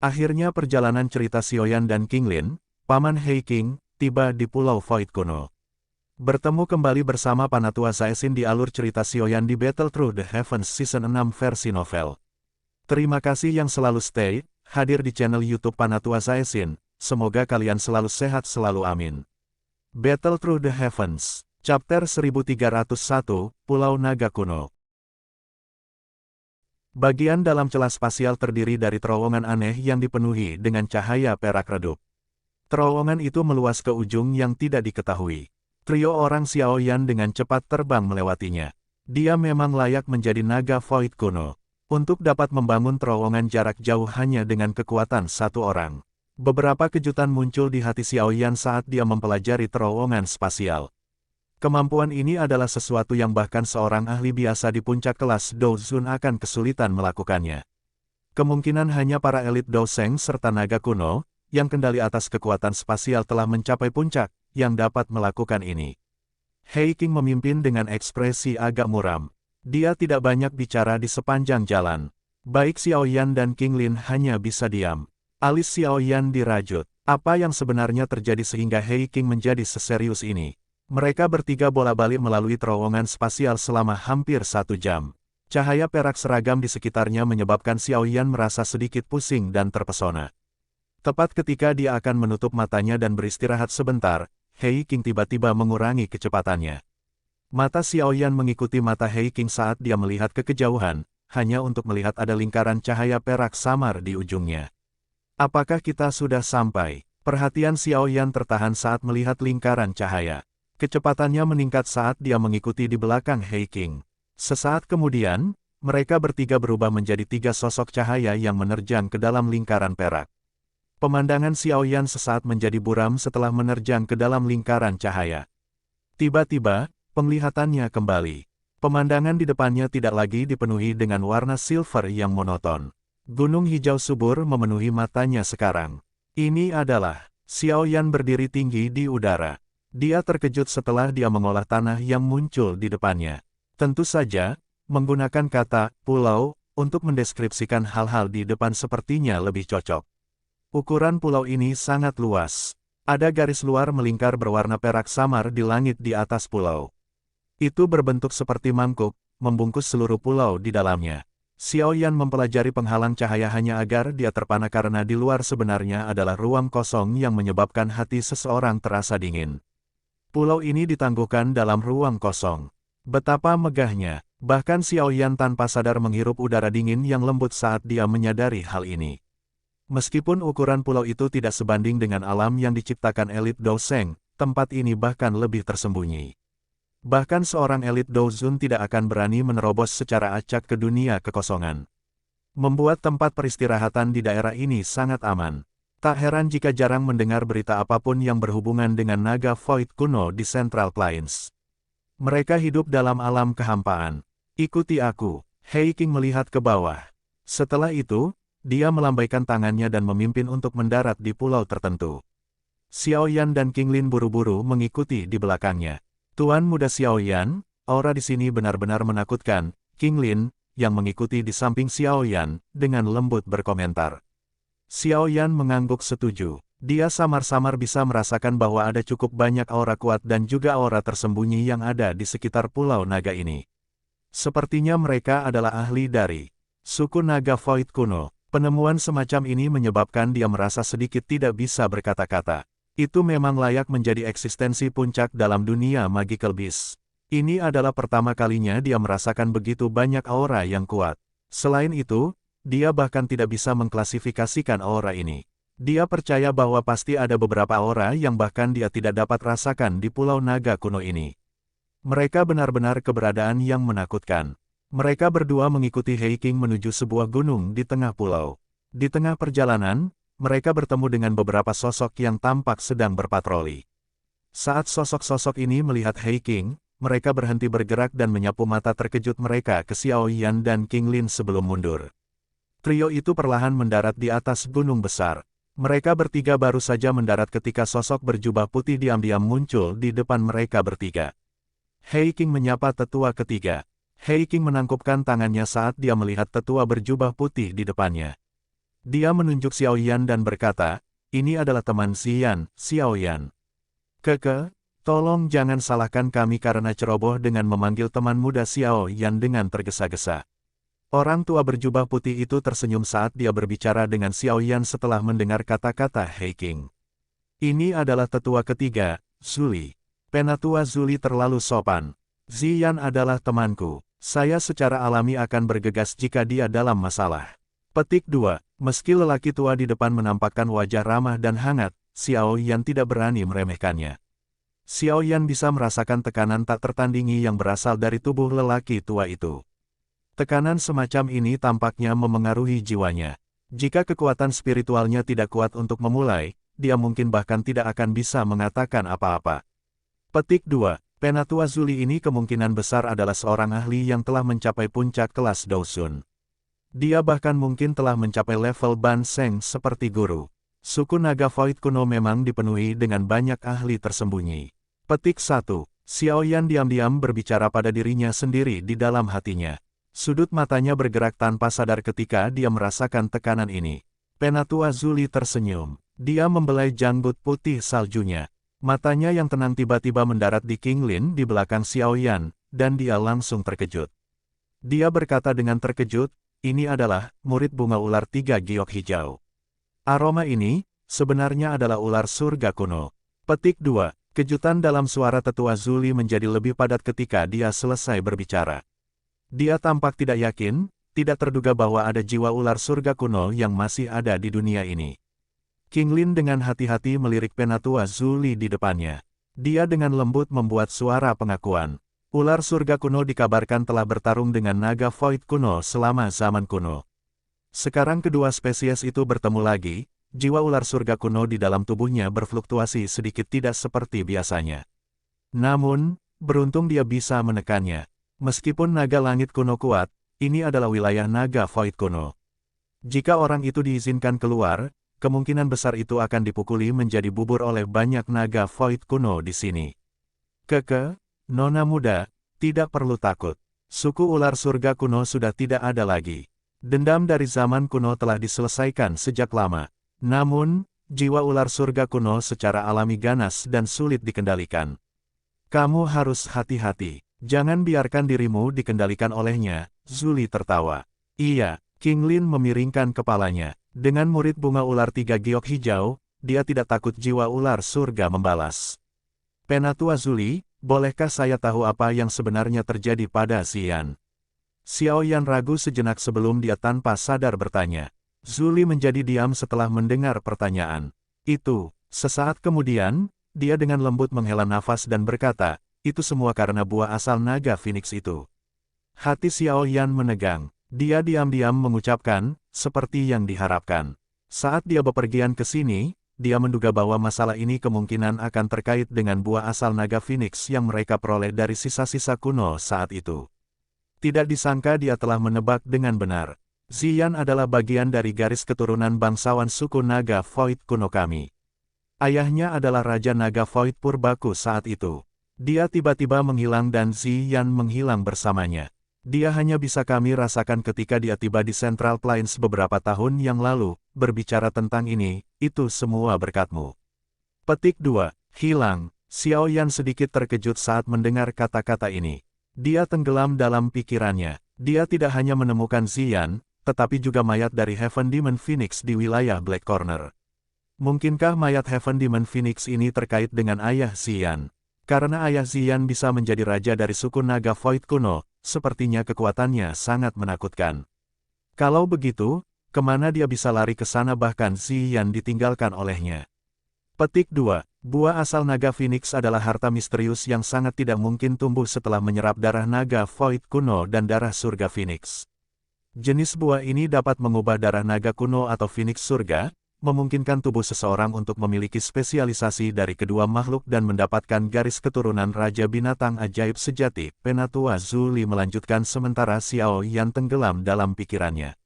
Akhirnya perjalanan cerita Xiaoyan dan Qinglin, Paman Hei Qing, tiba di Pulau Void kuno. Bertemu kembali bersama Panatua Zaesin di alur cerita Xiaoyan di Battle Through the Heavens Season 6 versi novel. Terima kasih yang selalu stay, hadir di channel YouTube Panatua Zaesin, semoga kalian selalu sehat selalu amin. Battle Through the Heavens, Chapter 1301, Pulau Naga Kuno. Bagian dalam celah spasial terdiri dari terowongan aneh yang dipenuhi dengan cahaya perak redup. Terowongan itu meluas ke ujung yang tidak diketahui. Trio orang Xiaoyan dengan cepat terbang melewatinya. Dia memang layak menjadi naga Void kuno. Untuk dapat membangun terowongan jarak jauh hanya dengan kekuatan satu orang. Beberapa kejutan muncul di hati Xiaoyan saat dia mempelajari terowongan spasial. Kemampuan ini adalah sesuatu yang bahkan seorang ahli biasa di puncak kelas Douzun akan kesulitan melakukannya. Kemungkinan hanya para elit Douseng serta naga kuno, yang kendali atas kekuatan spasial telah mencapai puncak, yang dapat melakukan ini. Hei Qing memimpin dengan ekspresi agak muram. Dia tidak banyak bicara di sepanjang jalan. Baik Xiaoyan dan Qinglin hanya bisa diam. Alis Xiaoyan dirajut. Apa yang sebenarnya terjadi sehingga Hei Qing menjadi seserius ini? Mereka bertiga bolak-balik melalui terowongan spasial selama hampir 1 jam. Cahaya perak seragam di sekitarnya menyebabkan Xiaoyan merasa sedikit pusing dan terpesona. Tepat ketika dia akan menutup matanya dan beristirahat sebentar, Hei Qing tiba-tiba mengurangi kecepatannya. Mata Xiaoyan mengikuti mata Hei Qing saat dia melihat ke kejauhan, hanya untuk melihat ada lingkaran cahaya perak samar di ujungnya. Apakah kita sudah sampai? Perhatian Xiaoyan tertahan saat melihat lingkaran cahaya. Kecepatannya meningkat saat dia mengikuti di belakang Hei Qing. Sesaat kemudian, mereka bertiga berubah menjadi 3 sosok cahaya yang menerjang ke dalam lingkaran perak. Pemandangan Xiaoyan sesaat menjadi buram setelah menerjang ke dalam lingkaran cahaya. Tiba-tiba, penglihatannya kembali. Pemandangan di depannya tidak lagi dipenuhi dengan warna silver yang monoton. Gunung hijau subur memenuhi matanya sekarang. Ini adalah Xiaoyan berdiri tinggi di udara. Dia terkejut setelah dia mengolah tanah yang muncul di depannya. Tentu saja, menggunakan kata pulau untuk mendeskripsikan hal-hal di depan sepertinya lebih cocok. Ukuran pulau ini sangat luas. Ada garis luar melingkar berwarna perak samar di langit di atas pulau. Itu berbentuk seperti mangkuk, membungkus seluruh pulau di dalamnya. Xiaoyan mempelajari penghalang cahaya hanya agar dia terpana karena di luar sebenarnya adalah ruang kosong yang menyebabkan hati seseorang terasa dingin. Pulau ini ditangguhkan dalam ruang kosong. Betapa megahnya, bahkan Xiaoyan tanpa sadar menghirup udara dingin yang lembut saat dia menyadari hal ini. Meskipun ukuran pulau itu tidak sebanding dengan alam yang diciptakan elit Douseng, tempat ini bahkan lebih tersembunyi. Bahkan seorang elit Douzun tidak akan berani menerobos secara acak ke dunia kekosongan. Membuat tempat peristirahatan di daerah ini sangat aman. Tak heran jika jarang mendengar berita apapun yang berhubungan dengan naga Void kuno di Central Plains. Mereka hidup dalam alam kehampaan. Ikuti aku. Hei Qing melihat ke bawah. Setelah itu, dia melambaikan tangannya dan memimpin untuk mendarat di pulau tertentu. Xiaoyan dan Qinglin buru-buru mengikuti di belakangnya. Tuan muda Xiaoyan, aura di sini benar-benar menakutkan. Qinglin, yang mengikuti di samping Xiaoyan, dengan lembut berkomentar. Xiaoyan mengangguk setuju. Dia samar-samar bisa merasakan bahwa ada cukup banyak aura kuat dan juga aura tersembunyi yang ada di sekitar Pulau Naga ini. Sepertinya mereka adalah ahli dari suku Naga Void kuno. Penemuan semacam ini menyebabkan dia merasa sedikit tidak bisa berkata-kata. Itu memang layak menjadi eksistensi puncak dalam dunia Magical Beast. Ini adalah pertama kalinya dia merasakan begitu banyak aura yang kuat. Selain itu, dia bahkan tidak bisa mengklasifikasikan aura ini. Dia percaya bahwa pasti ada beberapa aura yang bahkan dia tidak dapat rasakan di Pulau Naga kuno ini. Mereka benar-benar keberadaan yang menakutkan. Mereka berdua mengikuti Hei Qing menuju sebuah gunung di tengah pulau. Di tengah perjalanan, mereka bertemu dengan beberapa sosok yang tampak sedang berpatroli. Saat sosok-sosok ini melihat Hei Qing, mereka berhenti bergerak dan menyapu mata terkejut mereka ke Xiaoyan dan Qinglin sebelum mundur. Trio itu perlahan mendarat di atas gunung besar. Mereka bertiga baru saja mendarat ketika sosok berjubah putih diam-diam muncul di depan mereka bertiga. Hei Qing menyapa tetua ketiga. Hei Qing menangkupkan tangannya saat dia melihat tetua berjubah putih di depannya. Dia menunjuk Xiao Yan dan berkata, ini adalah teman Ziyan, Xiao Yan. Keke, tolong jangan salahkan kami karena ceroboh dengan memanggil teman muda Xiao Yan dengan tergesa-gesa. Orang tua berjubah putih itu tersenyum saat dia berbicara dengan Xiao Yan setelah mendengar kata-kata Hei King. Ini adalah tetua ketiga, Zuli. Penatua Zuli terlalu sopan. Ziyan adalah temanku. Saya secara alami akan bergegas jika dia dalam masalah. Petik 2. Meski lelaki tua di depan menampakkan wajah ramah dan hangat, Xiao Yan tidak berani meremehkannya. Xiao Yan bisa merasakan tekanan tak tertandingi yang berasal dari tubuh lelaki tua itu. Tekanan semacam ini tampaknya memengaruhi jiwanya. Jika kekuatan spiritualnya tidak kuat untuk memulai, dia mungkin bahkan tidak akan bisa mengatakan apa-apa. Petik 2. Penatua Zuli ini kemungkinan besar adalah seorang ahli yang telah mencapai puncak kelas Dosun. Dia bahkan mungkin telah mencapai level Ban Seng seperti guru. Suku naga Void kuno memang dipenuhi dengan banyak ahli tersembunyi. Petik 1. Xiao Yan diam-diam berbicara pada dirinya sendiri di dalam hatinya. Sudut matanya bergerak tanpa sadar ketika dia merasakan tekanan ini. Penatua Zuli tersenyum. Dia membelai janggut putih saljunya. Matanya yang tenang tiba-tiba mendarat di King Lin di belakang Xiao Yan, dan dia langsung terkejut. Dia berkata dengan terkejut, ini adalah murid bunga ular 3 giok hijau. Aroma ini, sebenarnya adalah ular surga kuno. Petik 2. Kejutan dalam suara tetua Zuli menjadi lebih padat ketika dia selesai berbicara. Dia tampak tidak yakin, tidak terduga bahwa ada jiwa ular surga kuno yang masih ada di dunia ini. King Lin dengan hati-hati melirik penatua Zuli di depannya. Dia dengan lembut membuat suara pengakuan. Ular surga kuno dikabarkan telah bertarung dengan naga Void kuno selama zaman kuno. Sekarang kedua spesies itu bertemu lagi, jiwa ular surga kuno di dalam tubuhnya berfluktuasi sedikit tidak seperti biasanya. Namun, beruntung dia bisa menekannya. Meskipun naga langit kuno kuat, ini adalah wilayah naga Void kuno. Jika orang itu diizinkan keluar, kemungkinan besar itu akan dipukuli menjadi bubur oleh banyak naga Void kuno di sini. Keke, nona muda, tidak perlu takut. Suku ular surga kuno sudah tidak ada lagi. Dendam dari zaman kuno telah diselesaikan sejak lama. Namun, jiwa ular surga kuno secara alami ganas dan sulit dikendalikan. Kamu harus hati-hati. Jangan biarkan dirimu dikendalikan olehnya, Zuli tertawa. Iya, King Lin memiringkan kepalanya. Dengan murid bunga ular 3 giok hijau, dia tidak takut jiwa ular surga membalas. Penatua Zuli, bolehkah saya tahu apa yang sebenarnya terjadi pada Ziyan? Xiao Yan ragu sejenak sebelum dia tanpa sadar bertanya. Zuli menjadi diam setelah mendengar pertanyaan. Sesaat kemudian, dia dengan lembut menghela nafas dan berkata, itu semua karena buah asal naga Phoenix itu. Hati Xiao Yan menegang. Dia diam-diam mengucapkan, seperti yang diharapkan. Saat dia bepergian ke sini, dia menduga bahwa masalah ini kemungkinan akan terkait dengan buah asal naga Phoenix yang mereka peroleh dari sisa-sisa kuno saat itu. Tidak disangka dia telah menebak dengan benar. Ziyan adalah bagian dari garis keturunan bangsawan suku naga Void kuno kami. Ayahnya adalah Raja Naga Void Purbaku saat itu. Dia tiba-tiba menghilang dan Ziyan menghilang bersamanya. Dia hanya bisa kami rasakan ketika dia tiba di Central Plains beberapa tahun yang lalu, berbicara tentang ini, itu semua berkatmu. Petik 2. Hilang. Xiao Yan sedikit terkejut saat mendengar kata-kata ini. Dia tenggelam dalam pikirannya. Dia tidak hanya menemukan Ziyan, tetapi juga mayat dari Heaven Demon Phoenix di wilayah Black Corner. Mungkinkah mayat Heaven Demon Phoenix ini terkait dengan ayah Ziyan? Karena ayah Ziyan bisa menjadi raja dari suku naga Void kuno, sepertinya kekuatannya sangat menakutkan. Kalau begitu, kemana dia bisa lari ke sana bahkan Ziyan ditinggalkan olehnya? Petik 2. Buah asal naga Phoenix adalah harta misterius yang sangat tidak mungkin tumbuh setelah menyerap darah naga Void kuno dan darah surga Phoenix. Jenis buah ini dapat mengubah darah naga kuno atau Phoenix surga, memungkinkan tubuh seseorang untuk memiliki spesialisasi dari kedua makhluk dan mendapatkan garis keturunan Raja Binatang Ajaib sejati. Penatua Zuli melanjutkan sementara Xiao Yan tenggelam dalam pikirannya.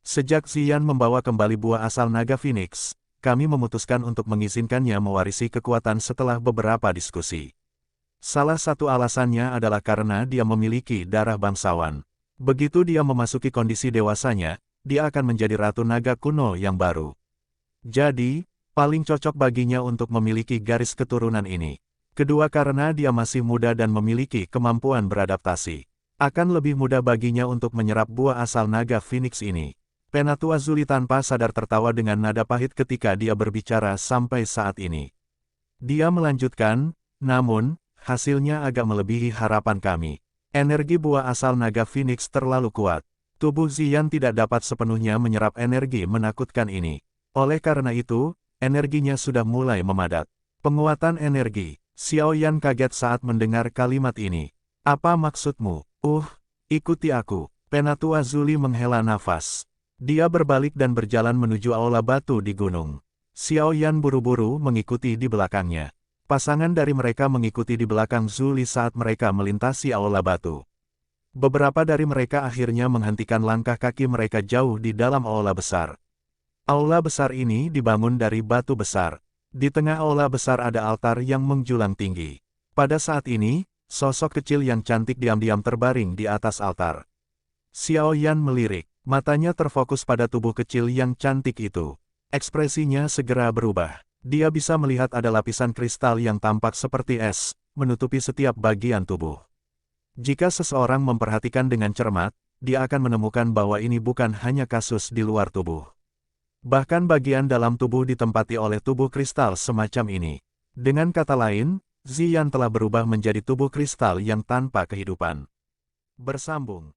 Sejak Ziyan membawa kembali buah asal naga Phoenix, kami memutuskan untuk mengizinkannya mewarisi kekuatan setelah beberapa diskusi. Salah satu alasannya adalah karena dia memiliki darah bangsawan. Begitu dia memasuki kondisi dewasanya, dia akan menjadi Ratu Naga kuno yang baru. Jadi, paling cocok baginya untuk memiliki garis keturunan ini. Kedua karena dia masih muda dan memiliki kemampuan beradaptasi. Akan lebih mudah baginya untuk menyerap buah asal naga Phoenix ini. Penatua Zuli tanpa sadar tertawa dengan nada pahit ketika dia berbicara sampai saat ini. Dia melanjutkan, namun, hasilnya agak melebihi harapan kami. Energi buah asal naga Phoenix terlalu kuat. Tubuh Ziyan tidak dapat sepenuhnya menyerap energi menakutkan ini. Oleh karena itu, energinya sudah mulai memadat. Penguatan energi. Xiao Yan kaget saat mendengar kalimat ini. Apa maksudmu? Ikuti aku. Penatua Zuli menghela nafas. Dia berbalik dan berjalan menuju aula batu di gunung. Xiao Yan buru-buru mengikuti di belakangnya. Pasangan dari mereka mengikuti di belakang Zuli saat mereka melintasi aula batu. Beberapa dari mereka akhirnya menghentikan langkah kaki mereka jauh di dalam aula besar. Aula besar ini dibangun dari batu besar. Di tengah aula besar ada altar yang menjulang tinggi. Pada saat ini, sosok kecil yang cantik diam-diam terbaring di atas altar. Xiao Yan melirik, matanya terfokus pada tubuh kecil yang cantik itu. Ekspresinya segera berubah. Dia bisa melihat ada lapisan kristal yang tampak seperti es, menutupi setiap bagian tubuh. Jika seseorang memperhatikan dengan cermat, dia akan menemukan bahwa ini bukan hanya kasus di luar tubuh. Bahkan bagian dalam tubuh ditempati oleh tubuh kristal semacam ini. Dengan kata lain, Ziyan telah berubah menjadi tubuh kristal yang tanpa kehidupan. Bersambung.